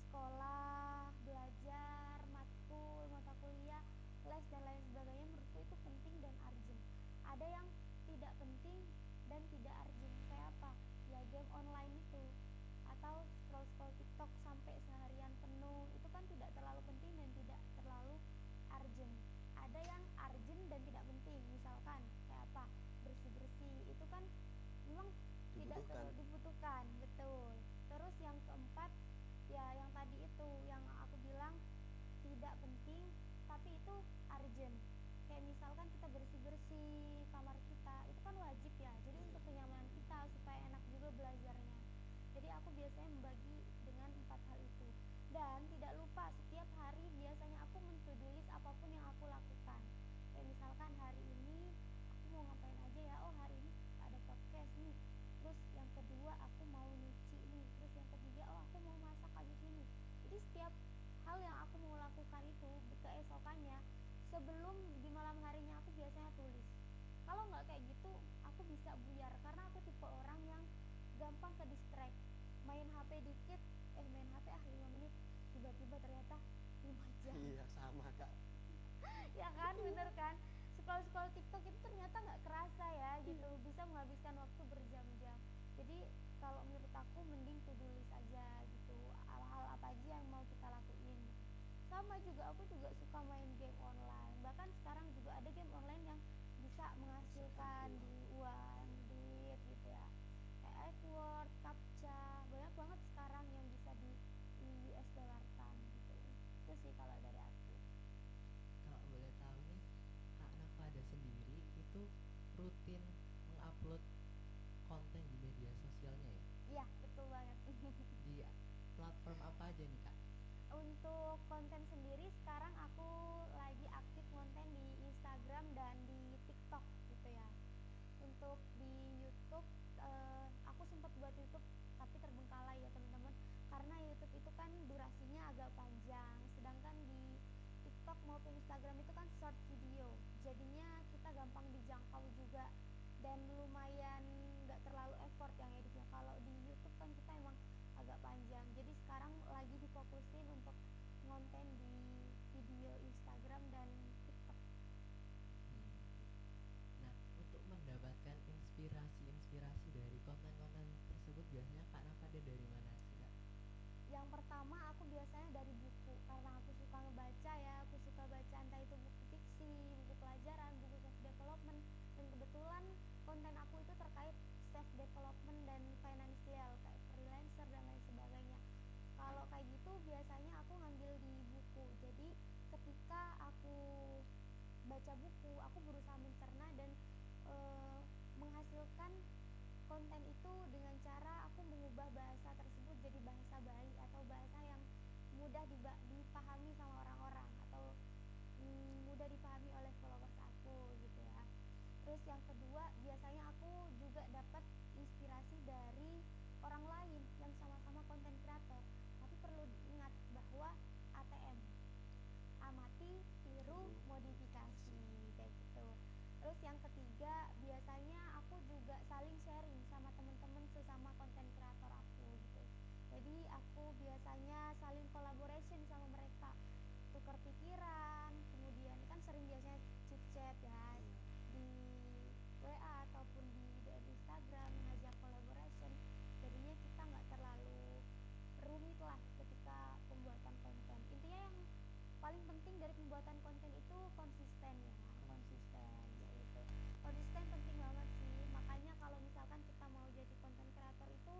Speaker 3: sekolah, belajar, matkul, mata kuliah, les dan lain sebagainya, menurutku itu penting dan urgent. Ada yang tidak penting dan tidak urgent, kayak apa? Ya game online itu, atau scroll TikTok sampai seharian penuh, itu kan tidak terlalu penting dan tidak terlalu urgent. Ada yang urgent dan tidak penting, misalkan kayak apa? Bersih-bersih, itu kan memang tidak
Speaker 2: Dibutuhkan.
Speaker 3: terlalu dibutuhkan, betul. Terus yang keempat, ya yang tadi itu yang aku bilang tidak penting tapi itu urgent. Kayak misalkan kita bersih-bersih kamar kita, itu kan wajib ya. Jadi untuk kenyamanan kita supaya enak juga belajarnya. Jadi aku biasanya membagi dengan 4 hal itu. Dan tidak lupa setiap hari biasanya aku men-to-do list apapun yang aku lakukan. Kayak misalkan hari ini aku mau ngapain aja ya. Oh, hari ini ada podcast nih. Terus yang kedua aku mau nyuci nih. Terus yang ketiga, oh aku mau masak habis ini. Jadi setiap hal yang aku mau lakukan itu keesokannya, sebelum di malam harinya aku biasanya tulis. Kalau nggak kayak gitu aku bisa buyar, karena aku tipe orang yang gampang ke distract. Main HP dikit, main HP 5 menit, tiba-tiba ternyata 5 jam.
Speaker 2: Iya sama kak.
Speaker 3: Ya kan, bener kan? Scroll TikTok itu ternyata nggak kerasa ya gitu, bisa menghabiskan waktu berjam-jam. Jadi kalau menurut aku mending to do list aja gitu, hal-hal apa aja yang mau kita lakuin gitu. Sama juga aku juga suka main game online, bahkan sekarang juga ada game online yang bisa menghasilkan uang, duit gitu ya, kayak Edward, Captcha, banyak banget sekarang yang bisa di US dollarkan gitu. Itu sih kalau dari aku.
Speaker 1: Kalau boleh tahu nih, Kak Nafada sendiri itu rutin mengupload konten di media sosialnya ya?
Speaker 3: Iya, betul banget.
Speaker 1: Di platform apa aja nih Kak?
Speaker 3: Untuk konten sendiri sekarang aku lagi aktif konten di Instagram dan di TikTok gitu ya. Untuk di YouTube, aku sempat buat YouTube tapi terbengkalai ya teman-teman, karena YouTube itu kan durasinya agak panjang, sedangkan di TikTok maupun Instagram itu kan short video, jadinya kita gampang dijangkau juga dan lumayan nggak terlalu effort yang editnya. Kalau di YouTube kan kita emang agak panjang, jadi sekarang lagi difokusin untuk ngonten di video Instagram dan TikTok.
Speaker 1: Nah, untuk mendapatkan inspirasi dari konten-konten tersebut biasanya Kak Nafada dari mana sih Kak?
Speaker 3: Yang pertama aku biasanya dari buku, karena aku suka ngebaca ya, aku suka baca entah itu buku fiksi, buku pelajaran, buku self development, dan kebetulan konten aku itu terkait self development dan financial kayak freelancer dan lain sebagainya. Kalau kayak gitu biasanya aku ngambil di buku. Jadi ketika aku baca buku, aku berusaha mencerna dan menghasilkan konten itu dengan cara aku mengubah bahasa tersebut jadi bahasa bayi atau bahasa yang mudah dipahami sama orang-orang, atau mudah dipahami oleh followers aku gitu ya. Terus yang kedua, biasanya aku juga dapat inspirasi dari orang lain yang sama-sama konten kreator, tapi perlu diingat bahwa ATM, amati, tiru, modifikasi kayak gitu. Terus yang ketiga, biasanya aku juga saling sharing sama teman-teman sesama konten kreator aku gitu. Jadi aku biasanya saling collaboration sama mereka, tukar pikiran, kemudian kan sering biasanya chit chat ya,
Speaker 2: Iya.
Speaker 3: di WA ataupun di DM Instagram ngajak collaboration, jadinya kita nggak terlalu rumit lah ketika pembuatan konten. Intinya yang paling penting dari pembuatan konten itu konsisten ya, konsisten gitu. Konsisten penting banget sih, makanya kalau misalkan kita mau jadi konten kreator itu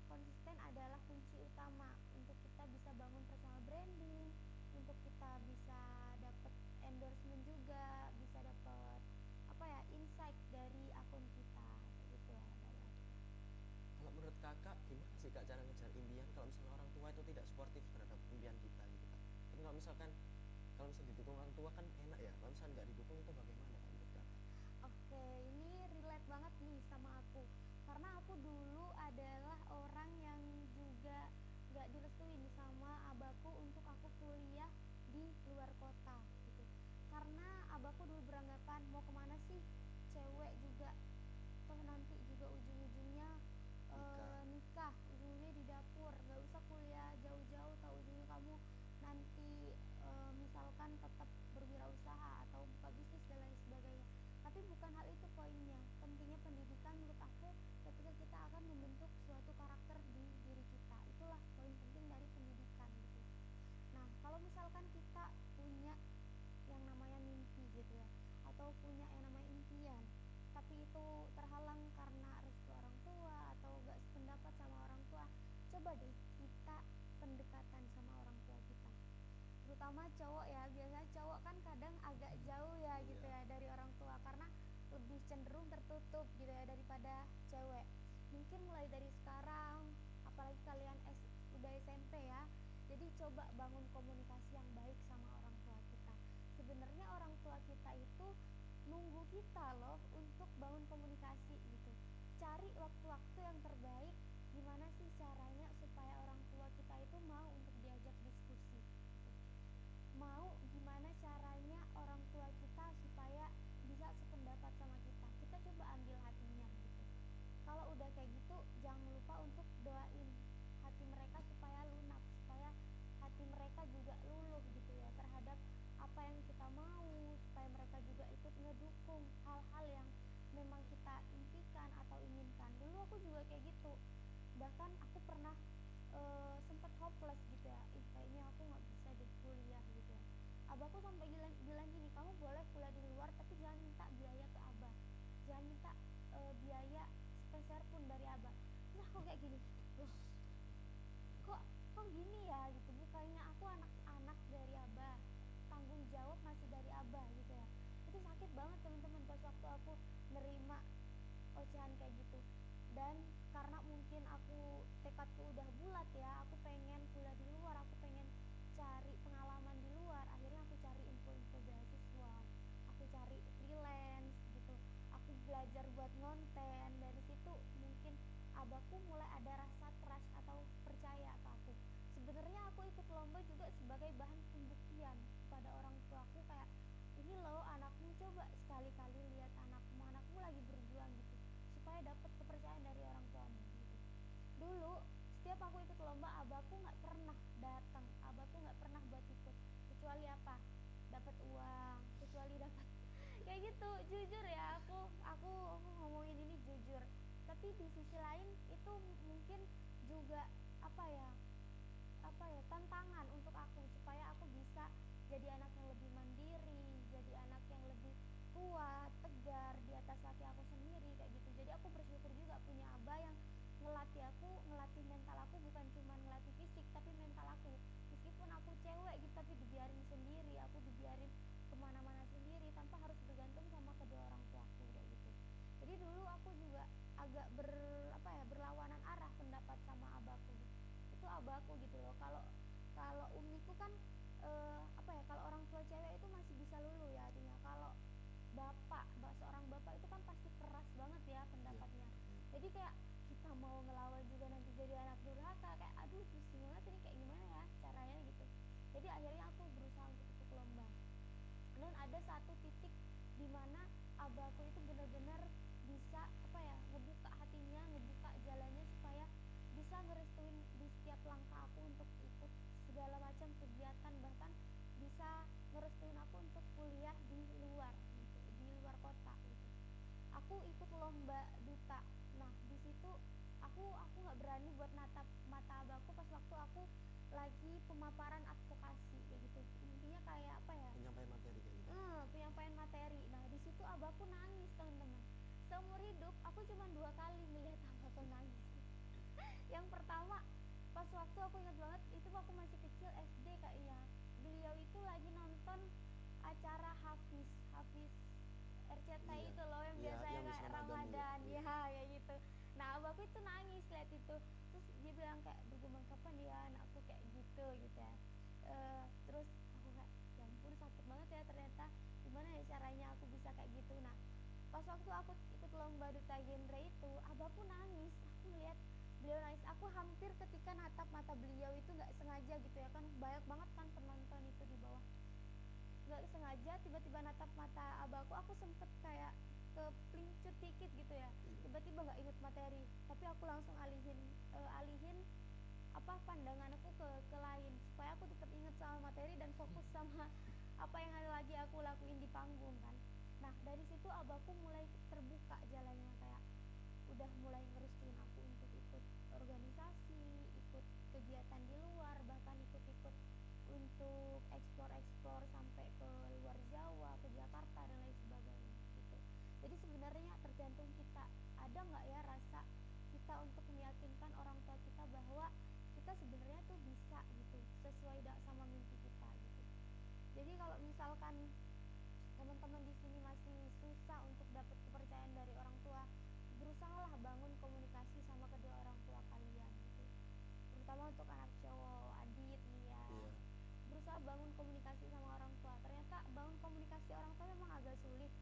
Speaker 3: konsisten adalah kunci utama untuk kita bisa bangun personal branding, untuk kita bisa dapat endorsement juga, bisa dapat apa ya, insight dari akun kita, kayak gitu ya dari aku.
Speaker 2: Kalau menurut kakak gimana sih kak cara ngejar impian kalau misalnya orang tua itu tidak suportif terhadap impian kita gitu kak? Kan kalau misalnya didukung orang tua kan enak ya, kalau misalnya nggak didukung itu bagaimana kak menurut kakak?
Speaker 3: Oke, ini relate banget nih sama aku. Karena aku dulu adalah orang yang juga gak direstuin sama abahku untuk aku kuliah di luar kota gitu. Karena abahku dulu beranggapan mau kemana sih cewek juga, toh nanti juga ujung-ujungnya nikah, ujungnya di dapur, gak usah kuliah jauh-jauh, tau ujungnya kamu nanti misalkan tetap berwirausaha atau buka bisnis dan lain sebagainya. Tapi bukan hal itu poinnya. Pentingnya pendidikan menurut aku ketika kita akan membentuk suatu karakter di diri kita. Itulah poin penting dari pendidikan gitu. Nah, kalau misalkan kita punya yang namanya mimpi gitu ya, atau punya yang namanya impian, tapi itu terhalang karena restu orang tua atau gak sependapat sama orang tua, coba deh kita pendekatan sama orang tua kita, terutama cowok ya. Biasanya cowok kan kadang agak jauh ya gitu
Speaker 2: Iya.
Speaker 3: ya dari orang tua, karena lebih cenderung tertutup gitu ya daripada cewek. Mungkin mulai dari sekarang, apalagi kalian udah SMP ya, jadi coba bangun komunikasi yang baik sama orang tua kita. Sebenarnya orang tua kita itu nunggu kita loh untuk bangun komunikasi gitu. Cari waktu-waktu yang terbaik, gimana sih caranya supaya orang tua kita itu mau untuk diajak diskusi gitu. Mau gimana caranya orang tua kita supaya bisa sependapat sama kita. Kita coba ambil hatinya gitu. Kalau udah kayak gitu, jangan lupa untuk doain hati mereka supaya lunak, supaya hati mereka juga luluh gitu ya terhadap apa yang kita mau, supaya mereka juga ikut ngedukung hal-hal yang memang kita impikan atau inginkan. Dulu aku juga kayak gitu, bahkan aku pernah sempat hopeless gitu ya, kayaknya aku nggak bisa deh kuliah gitu ya. Abahku sampai bilang gini, kamu boleh kuliah di luar tapi jangan minta biaya ke abah, jangan minta biaya sepeser pun dari abah. Terus aku kayak gini, loh kok kok gini ya gitu, bukannya aku anak-anak dari abah, tanggung jawab masih dari abah gitu ya. Itu sakit banget teman-teman pas waktu aku nerima ocehan kayak gitu. Dan karena mungkin aku tekadku udah bulat ya, aku pengen kuliah di luar, aku pengen cari pengalaman di luar, akhirnya aku cari info-info beasiswa, aku cari freelance gitu, aku belajar buat ngonten. Dari situ mungkin abahku mulai ada rasa trust atau percaya ke aku. Sebenarnya aku ikut lomba juga sebagai bahan pembuktian kepada orang tuaku, kayak ini loh anakmu, coba sekali-kali lihat anakmu lagi berjuang gitu, supaya dapat kepercayaan dari orang tuamu gitu. Dulu setiap aku ikut lomba, abahku nggak pernah datang, abahku nggak pernah buat ikut, kecuali apa, dapat uang, kecuali dapat kayak gitu. Jujur ya, aku ngomongin ini jujur, tapi di sisi lain itu mungkin juga apa ya tantangan untuk aku, supaya aku bisa jadi anak yang lebih mandiri, jadi anak yang lebih kuat, tegar di atas kaki aku sendiri kayak gitu. Jadi aku bersyukur juga punya abah yang ngelatih aku, ngelatih mental aku, bukan cuma ngelatih fisik tapi mental aku. Meskipun aku cewek gitu, tapi dibiarin sendiri, aku dibiarin kemana-mana sendiri tanpa harus bergantung sama kedua orang tuaku kayak gitu. Jadi dulu aku juga agak berlawanan arah pendapat sama abahku gitu. Itu abahku gitu loh. Kalau kalau umiku kan kalau orang tua cewek itu masih bisa luluh ya artinya. Kalau seorang bapak itu kan pasti keras banget ya pendapatnya. Jadi kayak kita mau ngelawan juga nanti jadi anak durhaka, kayak aduh pusing banget ini, kayak gimana ya caranya gitu. Jadi akhirnya aku berusaha untuk ikut lomba. Dan ada satu titik di mana abahku itu benar-benar bisa ngebuka hatinya, ngebuka jalannya supaya bisa ngerestuin di setiap langkah aku untuk ikut segala macam kegiatan, bahkan bisa ngerestuin aku untuk kuliah di luar gitu. aku ikut lomba duta. Nah di situ aku nggak berani buat natap mata abahku pas waktu aku lagi pemaparan advokasi kayak gitu, intinya kayak apa ya,
Speaker 2: penyampaian materi kayak gitu.
Speaker 3: penyampaian materi. Nah di situ abahku nangis teman-teman. Seumur hidup aku cuma 2 kali melihat abahku nangis. Yang pertama pas waktu aku ingat banget itu aku masih kecil SD kayaknya. Beliau itu lagi nonton acara Hafiz RCTI
Speaker 2: Iya.
Speaker 3: itu loh yang
Speaker 2: Iya,
Speaker 3: biasanya
Speaker 2: yang Miss
Speaker 3: kayak
Speaker 2: Ramadan itu.
Speaker 3: Ramadan
Speaker 2: Iya.
Speaker 3: ya kayak gitu. Nah abahku itu nangis lihat itu, terus dia bilang kayak bergumam kapan ya anakku kayak gitu gitu ya. Terus aku kayak ya ampun sakit banget ya ternyata, gimana ya caranya aku bisa kayak gitu. Nah pas waktu aku ikut lomba duta genre itu abahku nangis, aku lihat beliau nangis, aku hampir ketika natap mata beliau itu nggak sengaja gitu ya kan, banyak banget kan penonton itu di bawah, nggak sengaja tiba-tiba natap mata abahku, aku sempet kayak ke pelincut dikit gitu ya,
Speaker 2: Iya.
Speaker 3: tiba-tiba nggak inget materi tapi aku langsung alihin apa pandangan aku ke lain supaya aku tetap inget sama materi dan fokus sama apa yang lagi aku lakuin di panggung kan. Nah dari situ abahku mulai terbuka jalannya, kayak udah mulai ngerestuin aku untuk ikut organisasi, ikut kegiatan di luar, bahkan ikut-ikut untuk eksplor sampai ke luar Jawa, ke Jakarta dan lain sebagainya gitu. Jadi sebenarnya tergantung kita, ada nggak ya rasa kita untuk meyakinkan orang tua kita bahwa kita sebenarnya tuh bisa gitu, sesuai sama mimpi kita gitu. Jadi kalau misalkan teman-teman di sini masih susah untuk dapat kepercayaan dari orang tua, berusahalah bangun komunikasi sama kedua orang tua kalian gitu. Terutama untuk anak cowok, Adit nih ya.
Speaker 2: Iya.
Speaker 3: Berusaha bangun komunikasi sama orang tua. Ternyata bangun komunikasi orang tua memang agak sulit.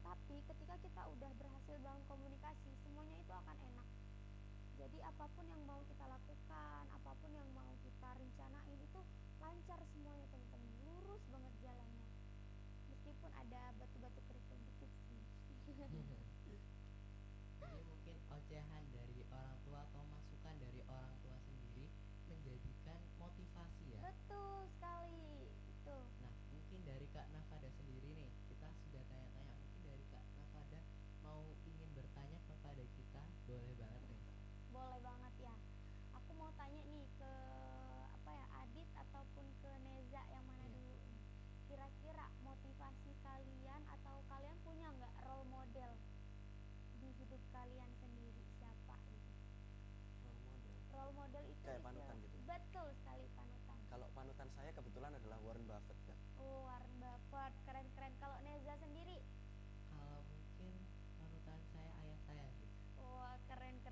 Speaker 3: Tapi ketika kita udah berhasil bangun komunikasi, semuanya itu akan enak. Jadi apapun yang mau kita lakukan, apapun yang mau kita rencanain itu lancar semuanya teman-teman, lurus banget jalannya. Meskipun ada batu-batu kerikil dikit sih.
Speaker 1: Jadi mungkin ocehan dari orang tua atau masukan dari orang tua sendiri menjadikan motivasi ya.
Speaker 3: Betul sekali itu.
Speaker 1: Nah mungkin dari Kak Nafada sendiri nih, kita sudah tanya-tanya, mungkin dari Kak Nafada mau ingin bertanya kepada kita, boleh banget nih.
Speaker 3: Boleh banget ya. Aku mau tanya nih ke apa ya, Adit ataupun ke Neza yang mana
Speaker 1: Iya.
Speaker 3: dulu nih. Kira-kira motivasi kalian atau kalian punya nggak role model di hidup kalian sendiri, siapa gitu?
Speaker 2: Role model.
Speaker 3: Role model itu
Speaker 2: Kayak panutan gitu.
Speaker 3: Betul sekali, panutan.
Speaker 2: Kalau panutan saya kebetulan adalah Warren Buffett, Kak.
Speaker 3: Oh, Warren Buffett, keren-keren. Kalau Neza sendiri?
Speaker 1: Kalau mungkin panutan saya ayah saya sih.
Speaker 3: Wah, keren.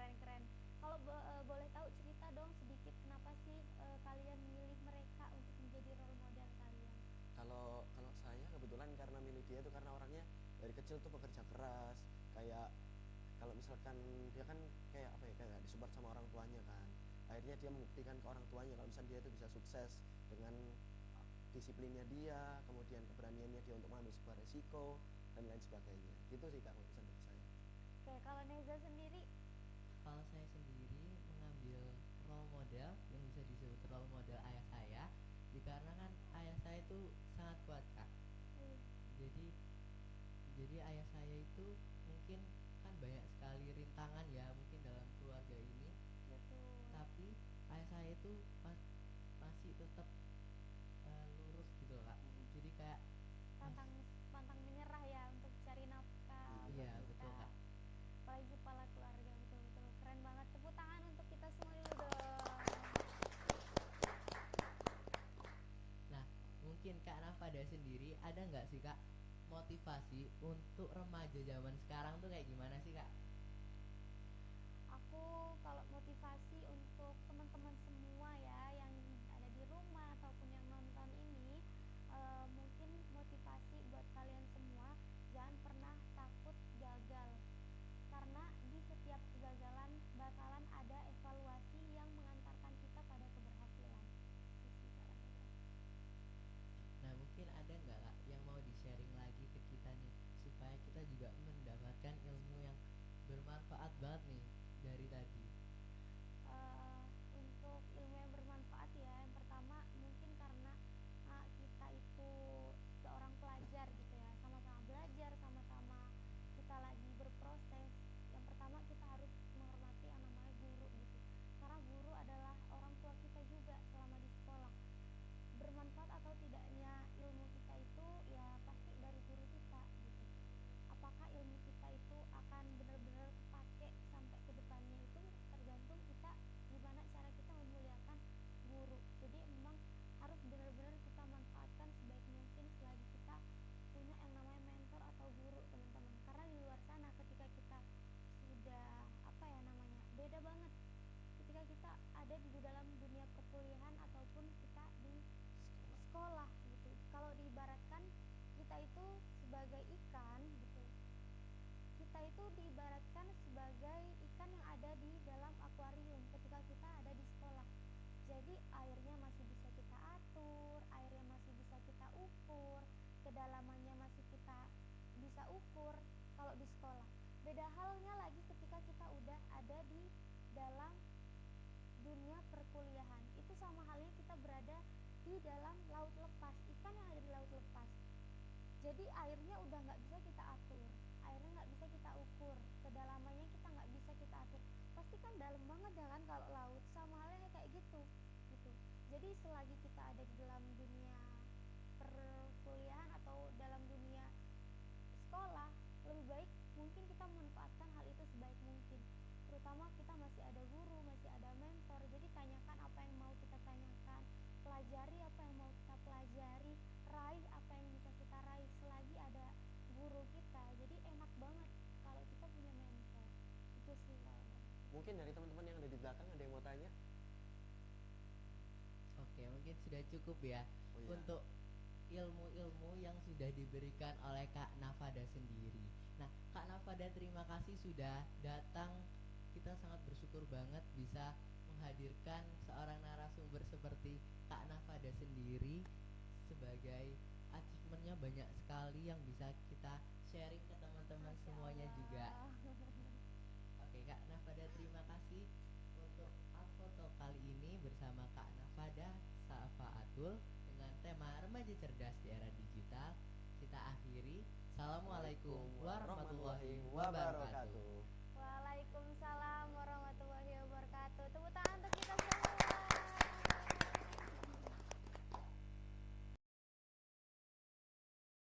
Speaker 3: Kalau boleh tahu cerita dong sedikit kenapa sih kalian milih mereka untuk menjadi role model kalian?
Speaker 2: Kalau saya kebetulan karena milih dia itu karena orangnya dari kecil tuh pekerja keras, kayak kalau misalkan dia kan kayak apa ya, kayak disupport sama orang tuanya kan, akhirnya dia membuktikan ke orang tuanya kalau misalnya dia itu bisa sukses dengan disiplinnya dia, kemudian keberaniannya dia untuk mengambil sebuah resiko dan lain sebagainya. Gitu sih Kak, kalau pesan dari saya.
Speaker 3: Oke, kalau Neza sendiri?
Speaker 1: Kalau saya sendiri mengambil role model yang bisa disebut role model ayah saya, dikarenakan ayah saya itu sangat kuat Kak. Jadi ayah saya itu mungkin kan banyak sekali rintangan ya mungkin dalam keluarga ini,
Speaker 3: Betul.
Speaker 1: tapi ayah saya itu masih tetap lurus gitu loh, Kak. Jadi kayak
Speaker 3: pantang menyerah ya untuk cari nafkah buat
Speaker 1: Iya,
Speaker 3: kita.
Speaker 1: betul, Kak.
Speaker 3: Apalagi kepala keluarga, betul keren banget. Tepuk tangan untuk kita semua dulu dong.
Speaker 1: Nah, mungkin Kak Nafada sendiri ada nggak sih Kak motivasi untuk remaja zaman sekarang tuh kayak gimana sih Kak?
Speaker 3: Aku kalau motivasi untuk teman-teman semua ya yang ada di rumah ataupun yang nonton ini, mungkin motivasi buat kalian semua, jangan pernah takut gagal, karena di setiap kegagalan bakalan ada evaluasi yang mengantarkan kita pada keberhasilan.
Speaker 1: Nah, mungkin ada nggak Kak yang mau di-sharing lagi ke kita nih supaya kita juga mendapatkan ilmu yang
Speaker 3: diibaratkan sebagai ikan yang ada di dalam akuarium ketika kita ada di sekolah. Jadi airnya masih bisa kita atur, airnya masih bisa kita ukur, kedalamannya masih kita bisa ukur kalau di sekolah. Beda halnya lagi ketika kita udah ada di dalam dunia perkuliahan. Itu sama halnya kita berada di dalam laut lepas, ikan yang ada di laut lepas. Jadi airnya udah nggak bisa kita atur, airnya nggak bisa kita ukur, kedalamannya kita nggak bisa kita atur. Pasti kan dalam banget ya kan kalau laut, sama halnya kayak gitu. Jadi selagi kita ada di dalam dunia perkuliahan atau dalam dunia sekolah, lebih baik mungkin kita memanfaatkan hal itu sebaik mungkin. Terutama kita masih ada guru, masih ada mentor. Jadi tanyakan apa yang mau kita tanyakan, pelajari apa yang mau kita pelajari, raih apa yang bisa kita raih selagi ada guru kita. Jadi enak banget kalau kita punya mentor. Itu sih kalau
Speaker 2: Mungkin dari teman-teman yang ada di belakang ada yang mau tanya?
Speaker 1: Oke, mungkin sudah cukup ya
Speaker 2: Oh iya.
Speaker 1: untuk ilmu-ilmu yang sudah diberikan oleh Kak Nafada sendiri. Nah, Kak Nafada terima kasih sudah datang. Kita sangat bersyukur banget bisa menghadirkan seorang narasumber seperti Kak Nafada sendiri. Sebagai achievementnya banyak sekali yang bisa kita sharing ke teman-teman
Speaker 3: Masya
Speaker 1: semuanya
Speaker 3: Allah.
Speaker 1: juga. Oke Kak Nafada, terima kasih untuk foto kali ini bersama Kak Nafada Safaatul dengan tema remaja cerdas di era digital. Kita akhiri. Assalamualaikum warahmatullahi wabarakatuh.